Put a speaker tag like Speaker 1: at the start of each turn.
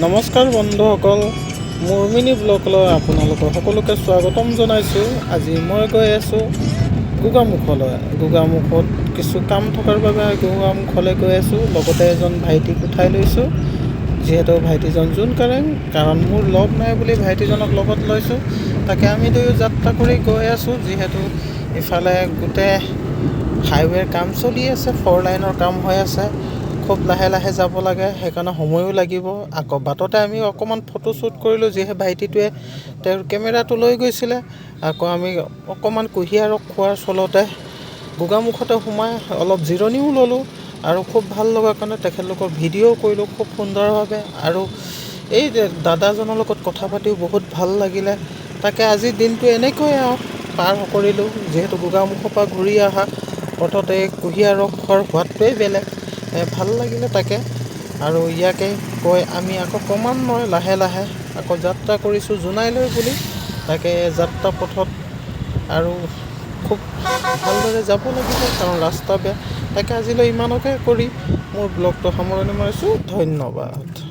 Speaker 1: নমস্কাৰ বন্ধুসকল, মোৰ মিনি ব্লগলৈ আপোনালোকক সকলোকে স্বাগতম জনাইছোঁ। আজি মই গৈ আছোঁ গোগামুখলৈ। গোগামুখত কিছু কাম থকাৰ বাবে গোগামুখলৈ গৈ আছোঁ। লগতে এজন ভাইটিক উঠাই লৈছোঁ, যিহেতু ভাইটিজন জোনকাৰেং, কাৰণ মোৰ লগ নাই বুলি ভাইটিজনক লগত লৈছোঁ। তাকে আমি দুয়ো যাত্ৰা কৰি গৈ আছোঁ। যিহেতু ইফালে গোটেই হাইৱেৰ কাম চলি আছে, 4 লাইনৰ কাম হৈ আছে। খুব লাহে লাহে যাব লাগে, সেইকাৰণে সময়ো লাগিব। আকৌ বাটতে আমি অকণমান ফটোশ্বুট কৰিলোঁ, যিহে ভাইটিটোৱে তেওঁৰ কেমেৰাটো লৈ গৈছিলে। আকৌ আমি অকণমান কুঁহিয়াৰক খোৱাৰ চলতে গোগামুখতে সোমাই অলপ জিৰণিও ল'লোঁ আৰু খুব ভাল লগা কাৰণে তেখেতলোকৰ ভিডিঅ' কৰিলোঁ খুব সুন্দৰভাৱে। আৰু এই দাদাজনৰ লগত কথা পাতিও বহুত ভাল লাগিলে। তাকে আজিৰ দিনটো এনেকৈ পাৰ কৰিলোঁ। যিহেতু গোগামুখৰ পৰা ঘূৰি অহা পথতে কুঁহিয়াৰক খোৱাৰ সোৱাদটোৱেই বেলেগ, ভাল লাগিলে তাকে। আৰু ইয়াকে কৈ আমি আকৌ ক্ৰমান্বয়ে লাহে লাহে আকৌ যাত্ৰা কৰিছোঁ জোনাইলৈ বুলি। তাকে যাত্ৰা পথত আৰু খুব ভালদৰে যাব লাগিব, কাৰণ ৰাস্তা বেয়া। তাকে আজিলৈ ইমানকে কৰি মোৰ ব্লগটো সামৰণি মাৰিছোঁ। ধন্যবাদ।